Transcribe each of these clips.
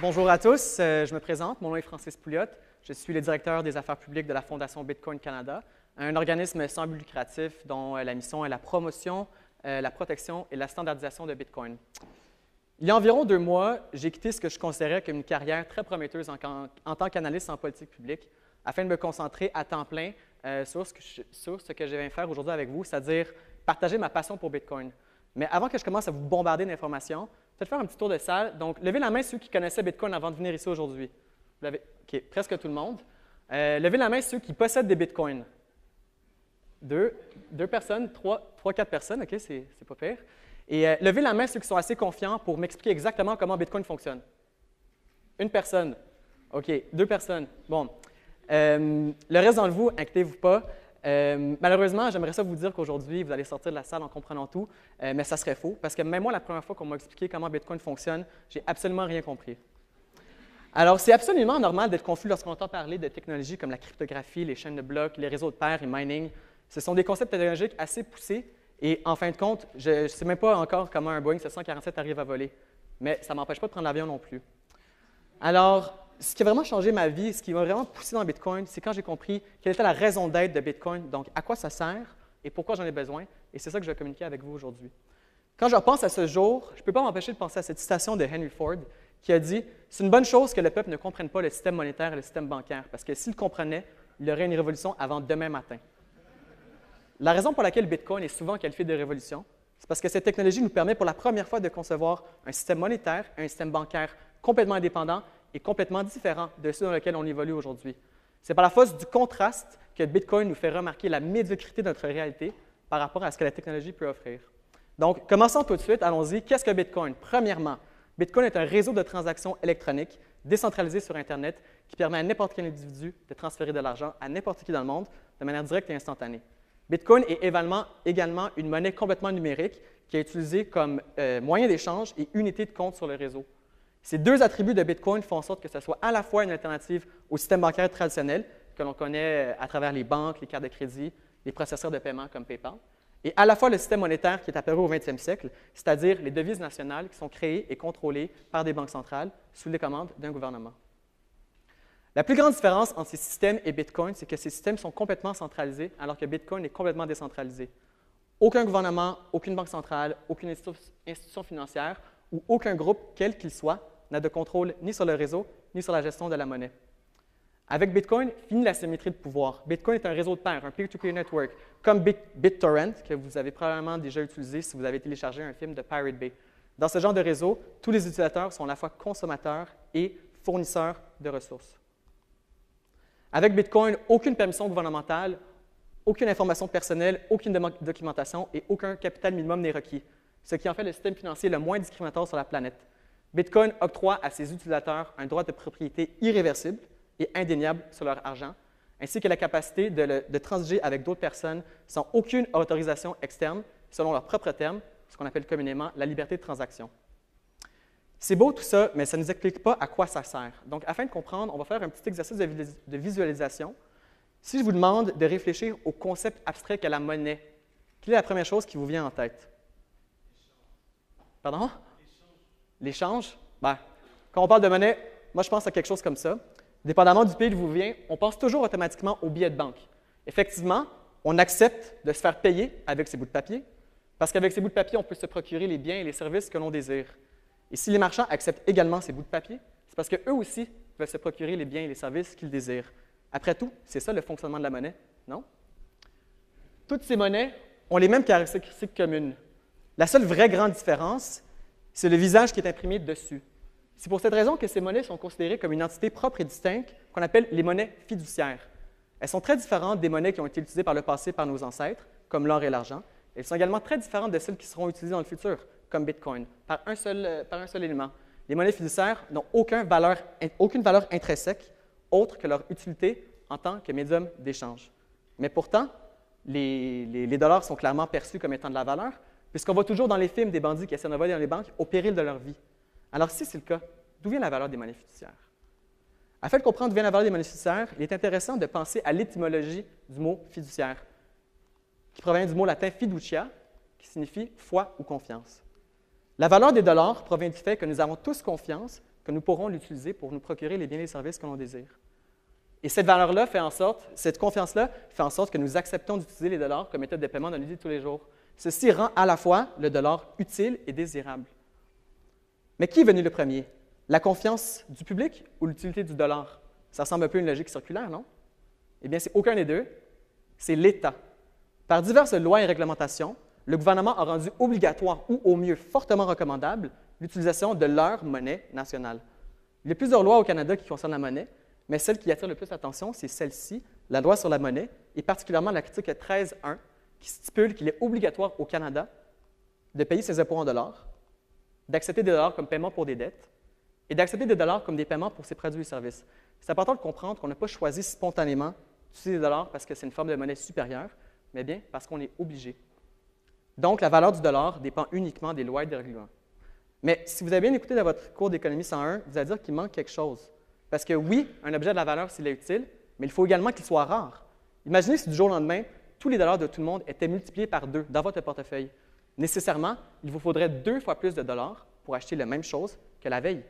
Bonjour à tous, je me présente, mon nom est Francis Pouliot, je suis le directeur des affaires publiques de la Fondation Bitcoin Canada, un organisme sans but lucratif dont la mission est la promotion, la protection et la standardisation de Bitcoin. Il y a environ 2 mois, j'ai quitté ce que je considérais comme une carrière très prometteuse en tant qu'analyste en politique publique afin de me concentrer à temps plein sur ce que je viens faire aujourd'hui avec vous, c'est-à-dire partager ma passion pour Bitcoin. Mais avant que je commence à vous bombarder d'informations, peut-être faire un petit tour de salle. Donc, levez la main ceux qui connaissaient Bitcoin avant de venir ici aujourd'hui. OK, presque tout le monde. Levez la main ceux qui possèdent des Bitcoins. Deux personnes, trois, quatre personnes, OK, c'est pas pire. Et levez la main ceux qui sont assez confiants pour m'expliquer exactement comment Bitcoin fonctionne. Une personne. OK, 2 personnes. Bon. Le reste d'entre vous, inquiétez-vous pas. Malheureusement, j'aimerais ça vous dire qu'aujourd'hui, vous allez sortir de la salle en comprenant tout, mais ça serait faux, parce que même moi, la première fois qu'on m'a expliqué comment Bitcoin fonctionne, j'ai absolument rien compris. Alors, c'est absolument normal d'être confus lorsqu'on entend parler de technologies comme la cryptographie, les chaînes de blocs, les réseaux de paires et mining. Ce sont des concepts technologiques assez poussés, et en fin de compte, je ne sais même pas encore comment un Boeing 747 arrive à voler, mais ça ne m'empêche pas de prendre l'avion non plus. Alors, ce qui a vraiment changé ma vie, ce qui m'a vraiment poussé dans Bitcoin, c'est quand j'ai compris quelle était la raison d'être de Bitcoin, donc à quoi ça sert et pourquoi j'en ai besoin. Et c'est ça que je vais communiquer avec vous aujourd'hui. Quand je repense à ce jour, je ne peux pas m'empêcher de penser à cette citation de Henry Ford qui a dit « C'est une bonne chose que le peuple ne comprenne pas le système monétaire et le système bancaire, parce que s'il le comprenait, il y aurait une révolution avant demain matin. » La raison pour laquelle Bitcoin est souvent qualifié de révolution, c'est parce que cette technologie nous permet pour la première fois de concevoir un système monétaire et un système bancaire complètement indépendant et complètement différent de ceux dans lesquels on évolue aujourd'hui. C'est par la force du contraste que Bitcoin nous fait remarquer la médiocrité de notre réalité par rapport à ce que la technologie peut offrir. Donc, commençons tout de suite, allons-y. Qu'est-ce que Bitcoin? Premièrement, Bitcoin est un réseau de transactions électroniques décentralisé sur Internet qui permet à n'importe quel individu de transférer de l'argent à n'importe qui dans le monde de manière directe et instantanée. Bitcoin est également une monnaie complètement numérique qui est utilisée comme moyen d'échange et unité de compte sur le réseau. Ces 2 attributs de Bitcoin font en sorte que ce soit à la fois une alternative au système bancaire traditionnel que l'on connaît à travers les banques, les cartes de crédit, les processeurs de paiement comme PayPal, et à la fois le système monétaire qui est apparu au 20e siècle, c'est-à-dire les devises nationales qui sont créées et contrôlées par des banques centrales sous les commandes d'un gouvernement. La plus grande différence entre ces systèmes et Bitcoin, c'est que ces systèmes sont complètement centralisés alors que Bitcoin est complètement décentralisé. Aucun gouvernement, aucune banque centrale, aucune institution financière ou aucun groupe, quel qu'il soit, n'a de contrôle ni sur le réseau, ni sur la gestion de la monnaie. Avec Bitcoin, fini la symétrie de pouvoir. Bitcoin est un réseau de paires, un peer-to-peer network, comme BitTorrent, que vous avez probablement déjà utilisé si vous avez téléchargé un film de Pirate Bay. Dans ce genre de réseau, tous les utilisateurs sont à la fois consommateurs et fournisseurs de ressources. Avec Bitcoin, aucune permission gouvernementale, aucune information personnelle, aucune documentation et aucun capital minimum n'est requis, ce qui en fait le système financier le moins discriminatoire sur la planète. Bitcoin octroie à ses utilisateurs un droit de propriété irréversible et indéniable sur leur argent, ainsi que la capacité de transiger avec d'autres personnes sans aucune autorisation externe, selon leurs propres termes, ce qu'on appelle communément la liberté de transaction. C'est beau tout ça, mais ça ne nous explique pas à quoi ça sert. Donc, afin de comprendre, on va faire un petit exercice de visualisation. Si je vous demande de réfléchir au concept abstrait qu'est la monnaie, quelle est la première chose qui vous vient en tête? Pardon? L'échange? Ben, quand on parle de monnaie, moi, je pense à quelque chose comme ça. Dépendamment du pays d'où vous venez, on pense toujours automatiquement aux billets de banque. Effectivement, on accepte de se faire payer avec ces bouts de papier, parce qu'avec ces bouts de papier, on peut se procurer les biens et les services que l'on désire. Et si les marchands acceptent également ces bouts de papier, c'est parce qu'eux aussi veulent se procurer les biens et les services qu'ils désirent. Après tout, c'est ça le fonctionnement de la monnaie, non? Toutes ces monnaies ont les mêmes caractéristiques communes. La seule vraie grande différence, c'est le visage qui est imprimé dessus. C'est pour cette raison que ces monnaies sont considérées comme une entité propre et distincte qu'on appelle les monnaies fiduciaires. Elles sont très différentes des monnaies qui ont été utilisées par le passé par nos ancêtres, comme l'or et l'argent. Elles sont également très différentes de celles qui seront utilisées dans le futur, comme Bitcoin, par un seul élément. Les monnaies fiduciaires n'ont aucune valeur intrinsèque autre que leur utilité en tant que médium d'échange. Mais pourtant, les dollars sont clairement perçus comme étant de la valeur, puisqu'on voit toujours dans les films des bandits qui essaient de voler dans les banques au péril de leur vie. Alors, si c'est le cas, d'où vient la valeur des monnaies fiduciaires? Afin de comprendre d'où vient la valeur des monnaies fiduciaires, il est intéressant de penser à l'étymologie du mot fiduciaire, qui provient du mot latin fiducia, qui signifie foi ou confiance. La valeur des dollars provient du fait que nous avons tous confiance que nous pourrons l'utiliser pour nous procurer les biens et les services que l'on désire. Et cette valeur-là fait en sorte, cette confiance-là fait en sorte que nous acceptons d'utiliser les dollars comme méthode de paiement dans la vie de tous les jours. Ceci rend à la fois le dollar utile et désirable. Mais qui est venu le premier? La confiance du public ou l'utilité du dollar? Ça ressemble un peu à une logique circulaire, non? Eh bien, c'est aucun des deux. C'est l'État. Par diverses lois et réglementations, le gouvernement a rendu obligatoire ou au mieux fortement recommandable l'utilisation de leur monnaie nationale. Il y a plusieurs lois au Canada qui concernent la monnaie, mais celle qui attire le plus l'attention, c'est celle-ci, la loi sur la monnaie, et particulièrement l'article 13.1, qui stipule qu'il est obligatoire au Canada de payer ses impôts en dollars, d'accepter des dollars comme paiement pour des dettes, et d'accepter des dollars comme des paiements pour ses produits et services. C'est important de comprendre qu'on n'a pas choisi spontanément d'utiliser des dollars parce que c'est une forme de monnaie supérieure, mais bien parce qu'on est obligé. Donc, la valeur du dollar dépend uniquement des lois et des règlements. Mais si vous avez bien écouté dans votre cours d'économie 101, vous allez dire qu'il manque quelque chose. Parce que oui, un objet de la valeur, s'il est utile, mais il faut également qu'il soit rare. Imaginez si du jour au lendemain, tous les dollars de tout le monde étaient multipliés par 2 dans votre portefeuille. Nécessairement, il vous faudrait 2 fois plus de dollars pour acheter la même chose que la veille.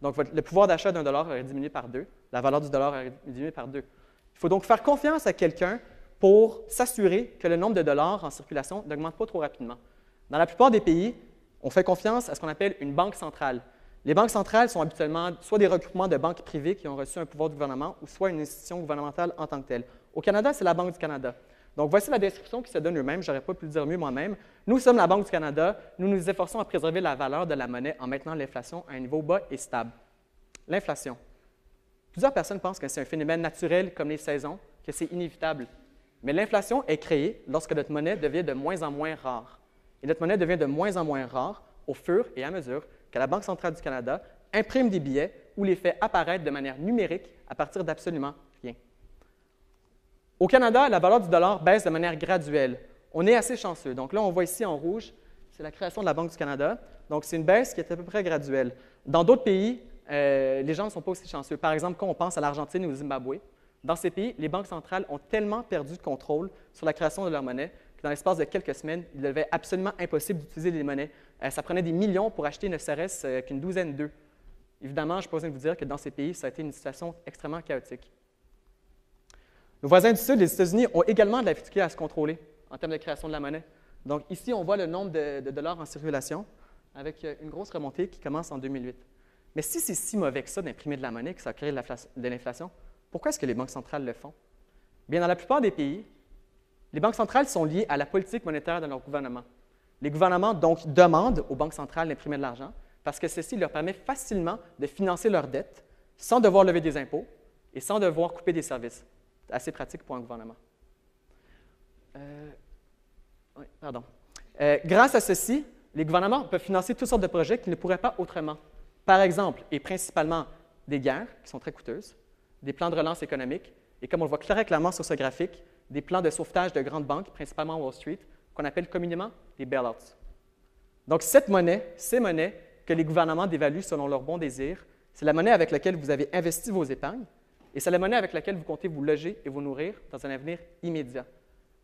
Donc, le pouvoir d'achat d'un dollar aurait diminué par 2, la valeur du dollar aurait diminué par 2. Il faut donc faire confiance à quelqu'un pour s'assurer que le nombre de dollars en circulation n'augmente pas trop rapidement. Dans la plupart des pays, on fait confiance à ce qu'on appelle une banque centrale. Les banques centrales sont habituellement soit des regroupements de banques privées qui ont reçu un pouvoir du gouvernement ou soit une institution gouvernementale en tant que telle. Au Canada, c'est la Banque du Canada. Donc, voici la description qui se donne eux-mêmes. Je n'aurais pas pu le dire mieux moi-même. Nous sommes la Banque du Canada. Nous nous efforçons à préserver la valeur de la monnaie en maintenant l'inflation à un niveau bas et stable. L'inflation. Plusieurs personnes pensent que c'est un phénomène naturel comme les saisons, que c'est inévitable. Mais l'inflation est créée lorsque notre monnaie devient de moins en moins rare. Et notre monnaie devient de moins en moins rare au fur et à mesure que la Banque centrale du Canada imprime des billets ou les fait apparaître de manière numérique à partir d'absolument rien. Au Canada, la valeur du dollar baisse de manière graduelle. On est assez chanceux. Donc là, on voit ici en rouge, c'est la création de la Banque du Canada. Donc, c'est une baisse qui est à peu près graduelle. Dans d'autres pays, les gens ne sont pas aussi chanceux. Par exemple, quand on pense à l'Argentine ou au Zimbabwe, dans ces pays, les banques centrales ont tellement perdu de contrôle sur la création de leur monnaie que dans l'espace de quelques semaines, il devait absolument impossible d'utiliser les monnaies. Ça prenait des millions pour acheter ne serait-ce qu'une douzaine d'œufs. Évidemment, je n'ai pas besoin de vous dire que dans ces pays, ça a été une situation extrêmement chaotique. Nos voisins du Sud, les États-Unis, ont également de la difficulté à se contrôler en termes de création de la monnaie. Donc ici, on voit le nombre de dollars en circulation avec une grosse remontée qui commence en 2008. Mais si c'est si mauvais que ça d'imprimer de la monnaie, que ça crée de l'inflation, pourquoi est-ce que les banques centrales le font? Bien, dans la plupart des pays, les banques centrales sont liées à la politique monétaire de leur gouvernement. Les gouvernements, donc, demandent aux banques centrales d'imprimer de l'argent parce que ceci leur permet facilement de financer leurs dettes sans devoir lever des impôts et sans devoir couper des services. C'est assez pratique pour un gouvernement. Grâce à ceci, les gouvernements peuvent financer toutes sortes de projets qu'ils ne pourraient pas autrement. Par exemple, et principalement, des guerres qui sont très coûteuses, des plans de relance économique, et comme on le voit très clairement sur ce graphique, des plans de sauvetage de grandes banques, principalement Wall Street, qu'on appelle communément des bailouts. Donc, ces monnaies que les gouvernements dévaluent selon leur bon désir, c'est la monnaie avec laquelle vous avez investi vos épargnes, et c'est la monnaie avec laquelle vous comptez vous loger et vous nourrir dans un avenir immédiat.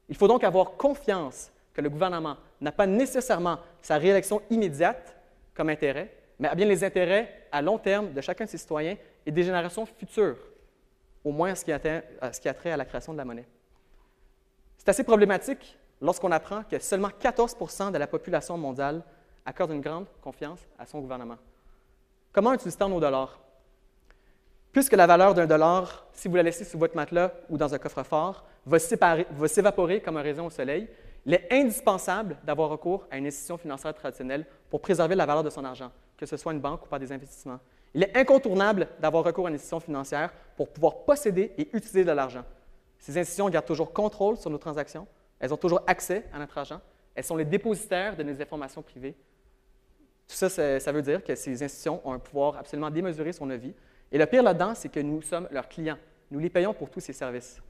Il faut donc avoir confiance que le gouvernement n'a pas nécessairement sa réélection immédiate comme intérêt, mais bien les intérêts à long terme de chacun de ses citoyens et des générations futures, au moins ce qui a trait à la création de la monnaie. C'est assez problématique lorsqu'on apprend que seulement 14 % de la population mondiale accorde une grande confiance à son gouvernement. Comment utilise-t-on nos dollars? Puisque la valeur d'un dollar, si vous la laissez sous votre matelas ou dans un coffre-fort, va s'évaporer comme un raisin au soleil, il est indispensable d'avoir recours à une institution financière traditionnelle pour préserver la valeur de son argent, que ce soit une banque ou par des investissements. Il est incontournable d'avoir recours à une institution financière pour pouvoir posséder et utiliser de l'argent. Ces institutions gardent toujours contrôle sur nos transactions, elles ont toujours accès à notre argent, elles sont les dépositaires de nos informations privées. Tout ça, ça veut dire que ces institutions ont un pouvoir absolument démesuré sur nos vies. Et le pire là-dedans, c'est que nous sommes leurs clients. Nous les payons pour tous ces services.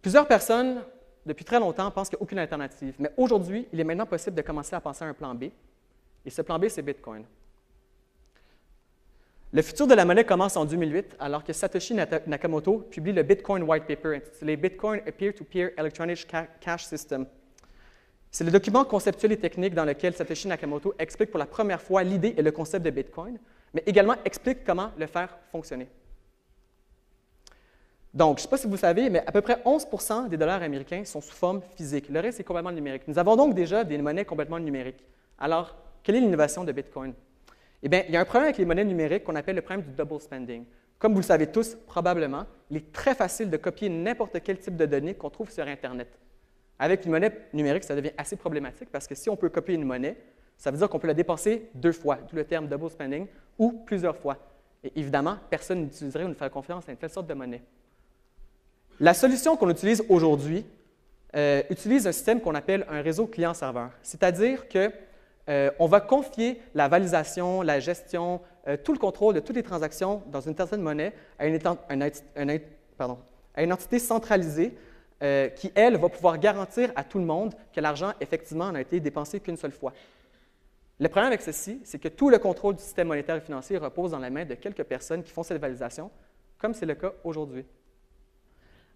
Plusieurs personnes, depuis très longtemps, pensent qu'il n'y a aucune alternative. Mais aujourd'hui, il est maintenant possible de commencer à penser à un plan B. Et ce plan B, c'est Bitcoin. Le futur de la monnaie commence en 2008, alors que Satoshi Nakamoto publie le Bitcoin White Paper intitulé Bitcoin, a Peer-to-Peer Electronic Cash System. C'est le document conceptuel et technique dans lequel Satoshi Nakamoto explique pour la première fois l'idée et le concept de Bitcoin, mais également explique comment le faire fonctionner. Donc, je ne sais pas si vous savez, mais à peu près 11% des dollars américains sont sous forme physique. Le reste est complètement numérique. Nous avons donc déjà des monnaies complètement numériques. Alors, quelle est l'innovation de Bitcoin? Eh bien, il y a un problème avec les monnaies numériques qu'on appelle le problème du double spending. Comme vous le savez tous, probablement, il est très facile de copier n'importe quel type de données qu'on trouve sur Internet. Avec une monnaie numérique, ça devient assez problématique parce que si on peut copier une monnaie, ça veut dire qu'on peut la dépenser 2 fois, d'où le terme double spending, ou plusieurs fois. Et évidemment, personne n'utiliserait ou ne ferait confiance à une telle sorte de monnaie. La solution qu'on utilise aujourd'hui utilise un système qu'on appelle un réseau client-serveur, c'est-à-dire qu'on va confier la validation, la gestion, tout le contrôle de toutes les transactions dans une certaine monnaie à une entité centralisée qui, elle, va pouvoir garantir à tout le monde que l'argent, effectivement, n'a été dépensé qu'une seule fois. Le problème avec ceci, c'est que tout le contrôle du système monétaire et financier repose dans la main de quelques personnes qui font cette validation, comme c'est le cas aujourd'hui.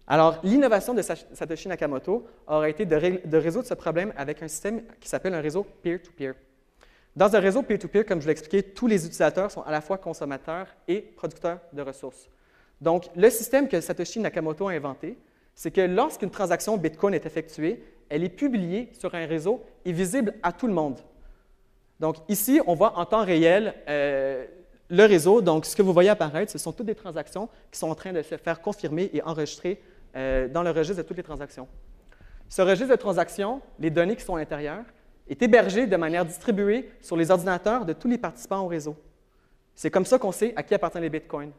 Alors, l'innovation de Satoshi Nakamoto aurait été de résoudre ce problème avec un système qui s'appelle un réseau peer-to-peer. Dans un réseau peer-to-peer, comme je l'ai expliqué, tous les utilisateurs sont à la fois consommateurs et producteurs de ressources. Donc, le système que Satoshi Nakamoto a inventé, c'est que lorsqu'une transaction Bitcoin est effectuée, elle est publiée sur un réseau et visible à tout le monde. Donc, ici, on voit en temps réel le réseau. Donc, ce que vous voyez apparaître, ce sont toutes des transactions qui sont en train de se faire confirmer et enregistrer dans le registre de toutes les transactions. Ce registre de transactions, les données qui sont à l'intérieur, est hébergé de manière distribuée sur les ordinateurs de tous les participants au réseau. C'est comme ça qu'on sait à qui appartiennent les bitcoins.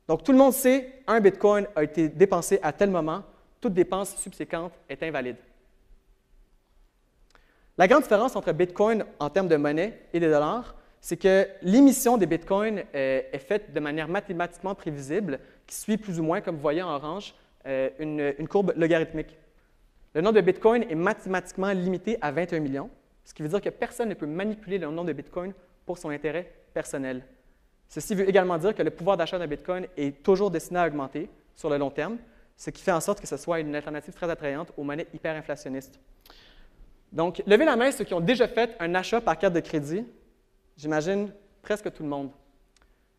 Donc, tout le monde sait un bitcoin a été dépensé à tel moment, toute dépense subséquente est invalide. La grande différence entre bitcoin en termes de monnaie et des dollars, c'est que l'émission des bitcoins est faite de manière mathématiquement prévisible, qui suit plus ou moins, comme vous voyez en orange, une courbe logarithmique. Le nombre de bitcoins est mathématiquement limité à 21 millions, ce qui veut dire que personne ne peut manipuler le nombre de bitcoins pour son intérêt personnel. Ceci veut également dire que le pouvoir d'achat d'un bitcoin est toujours destiné à augmenter sur le long terme, ce qui fait en sorte que ce soit une alternative très attrayante aux monnaies hyperinflationnistes. Donc, levez la main ceux qui ont déjà fait un achat par carte de crédit. J'imagine presque tout le monde.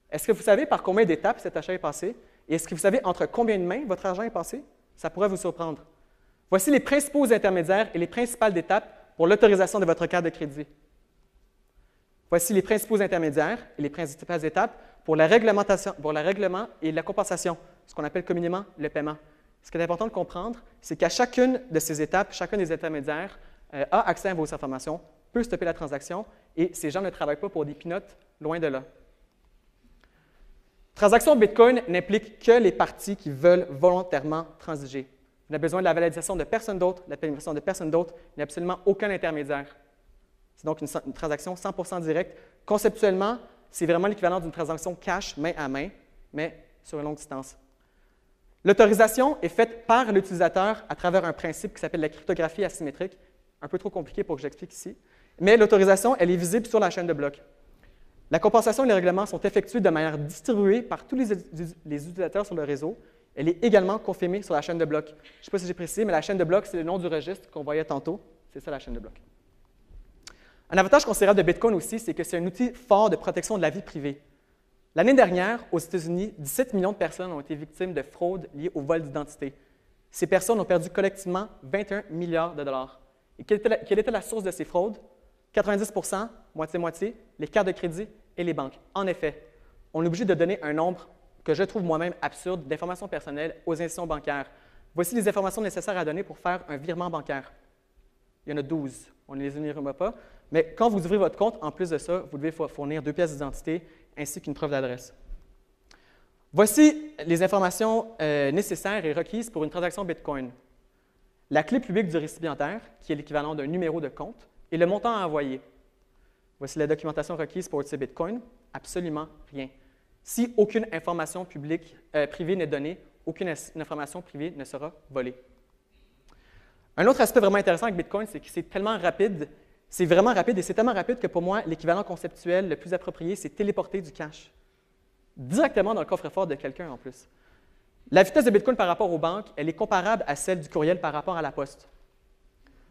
Est-ce que vous savez par combien d'étapes cet achat est passé? Et est-ce que vous savez entre combien de mains votre argent est passé? Ça pourrait vous surprendre. Voici les principaux intermédiaires et les principales étapes pour l'autorisation de votre carte de crédit. Voici les principaux intermédiaires et les principales étapes pour le règlement et la compensation, ce qu'on appelle communément le paiement. Ce qui est important de comprendre, c'est qu'à chacune de ces étapes, chacun des intermédiaires a accès à vos informations, peut stopper la transaction, et ces gens ne travaillent pas pour des peanuts, loin de là. Transaction Bitcoin n'implique que les parties qui veulent volontairement transiger. Vous n'avez besoin de la validation de personne d'autre, la permission de personne d'autre, il n'y a absolument aucun intermédiaire. C'est donc une transaction 100% directe. Conceptuellement, c'est vraiment l'équivalent d'une transaction cash, main à main, mais sur une longue distance. L'autorisation est faite par l'utilisateur à travers un principe qui s'appelle la cryptographie asymétrique, un peu trop compliqué pour que j'explique ici, mais l'autorisation, elle est visible sur la chaîne de blocs. La compensation et les règlements sont effectués de manière distribuée par tous les utilisateurs sur le réseau. Elle est également confirmée sur la chaîne de blocs. Je ne sais pas si j'ai précisé, mais la chaîne de blocs, c'est le nom du registre qu'on voyait tantôt. C'est ça, la chaîne de blocs. Un avantage considérable de Bitcoin aussi, c'est que c'est un outil fort de protection de la vie privée. L'année dernière, aux États-Unis, 17 millions de personnes ont été victimes de fraudes liées au vol d'identité. Ces personnes ont perdu collectivement 21 milliards de dollars. Et quelle était la source de ces fraudes? 90%, moitié-moitié, les cartes de crédit et les banques. En effet, on est obligé de donner un nombre que je trouve moi-même absurde d'informations personnelles aux institutions bancaires. Voici les informations nécessaires à donner pour faire un virement bancaire. Il y en a 12, on ne les énumère pas, mais quand vous ouvrez votre compte, en plus de ça, vous devez fournir 2 pièces d'identité ainsi qu'une preuve d'adresse. Voici les informations nécessaires et requises pour une transaction Bitcoin. La clé publique du récipiendaire, qui est l'équivalent d'un numéro de compte, et le montant à envoyer. Voici la documentation requise pour utiliser Bitcoin. Absolument rien. Si aucune information privée n'est donnée, aucune information privée ne sera volée. Un autre aspect vraiment intéressant avec Bitcoin, c'est que c'est tellement rapide. C'est vraiment rapide et c'est tellement rapide que pour moi, l'équivalent conceptuel le plus approprié, c'est téléporter du cash directement dans le coffre-fort de quelqu'un en plus. La vitesse de Bitcoin par rapport aux banques, elle est comparable à celle du courriel par rapport à la poste.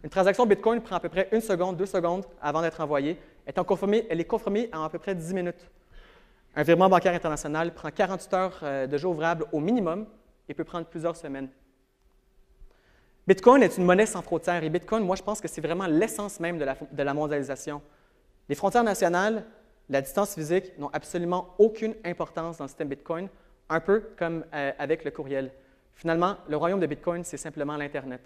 Une transaction Bitcoin prend à peu près 1 seconde, 2 secondes avant d'être envoyée. Elle est confirmée en à peu près 10 minutes. Un virement bancaire international prend 48 heures de jeu ouvrable au minimum et peut prendre plusieurs semaines. Bitcoin est une monnaie sans frontières et Bitcoin, moi, je pense que c'est vraiment l'essence même de la mondialisation. Les frontières nationales, la distance physique n'ont absolument aucune importance dans le système Bitcoin, un peu comme avec le courriel. Finalement, le royaume de Bitcoin, c'est simplement l'Internet.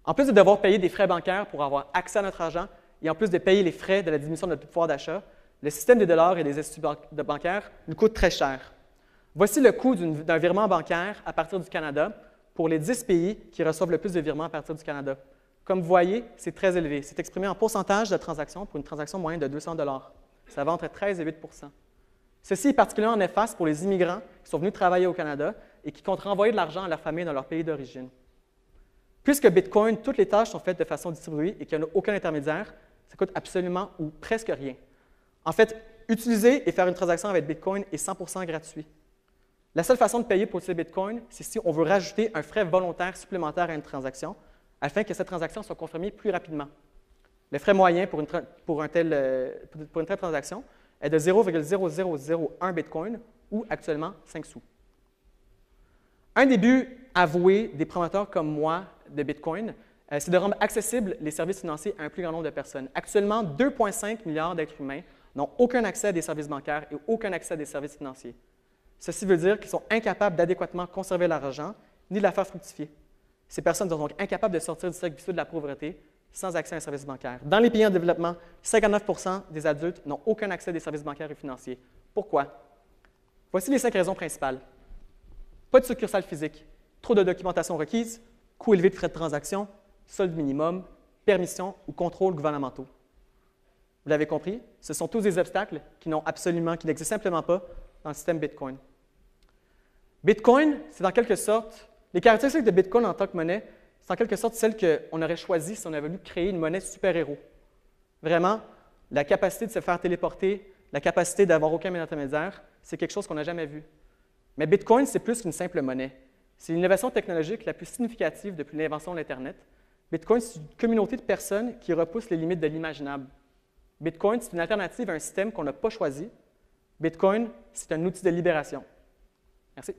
En plus de devoir payer des frais bancaires pour avoir accès à notre argent et en plus de payer les frais de la diminution de notre pouvoir d'achat, le système des dollars et des instituts bancaires nous coûte très cher. Voici le coût d'un virement bancaire à partir du Canada pour les 10 pays qui reçoivent le plus de virements à partir du Canada. Comme vous voyez, c'est très élevé. C'est exprimé en pourcentage de transaction pour une transaction moyenne de 200 $. Ça va entre 13 et 8 %. Ceci est particulièrement néfaste pour les immigrants qui sont venus travailler au Canada et qui comptent renvoyer de l'argent à leur famille dans leur pays d'origine. Puisque Bitcoin, toutes les tâches sont faites de façon distribuée et qu'il n'y a aucun intermédiaire, ça coûte absolument ou presque rien. En fait, utiliser et faire une transaction avec Bitcoin est 100% gratuit. La seule façon de payer pour utiliser Bitcoin, c'est si on veut rajouter un frais volontaire supplémentaire à une transaction afin que cette transaction soit confirmée plus rapidement. Le frais moyen pour une telle transaction est de 0,0001 Bitcoin ou actuellement 5 sous. Un des buts avoués des promoteurs comme moi de Bitcoin, c'est de rendre accessibles les services financiers à un plus grand nombre de personnes. Actuellement, 2,5 milliards d'êtres humains n'ont aucun accès à des services bancaires et aucun accès à des services financiers. Ceci veut dire qu'ils sont incapables d'adéquatement conserver leur argent ni de la faire fructifier. Ces personnes sont donc incapables de sortir du cercle vicieux de la pauvreté sans accès à un service bancaire. Dans les pays en développement, 59 % des adultes n'ont aucun accès à des services bancaires et financiers. Pourquoi? Voici les 5 raisons principales. Pas de succursale physique, trop de documentation requise, coût élevé de frais de transaction, solde minimum, permission ou contrôles gouvernementaux. Vous l'avez compris, ce sont tous des obstacles qui n'existent simplement pas dans le système Bitcoin. Bitcoin, c'est en quelque sorte, les caractéristiques de Bitcoin en tant que monnaie, c'est en quelque sorte celles qu'on aurait choisies si on avait voulu créer une monnaie super-héros. Vraiment, la capacité de se faire téléporter, la capacité d'avoir aucun intermédiaire, c'est quelque chose qu'on n'a jamais vu. Mais Bitcoin, c'est plus qu'une simple monnaie. C'est l'innovation technologique la plus significative depuis l'invention de l'Internet. Bitcoin, c'est une communauté de personnes qui repoussent les limites de l'imaginable. Bitcoin, c'est une alternative à un système qu'on n'a pas choisi. Bitcoin, c'est un outil de libération. Merci.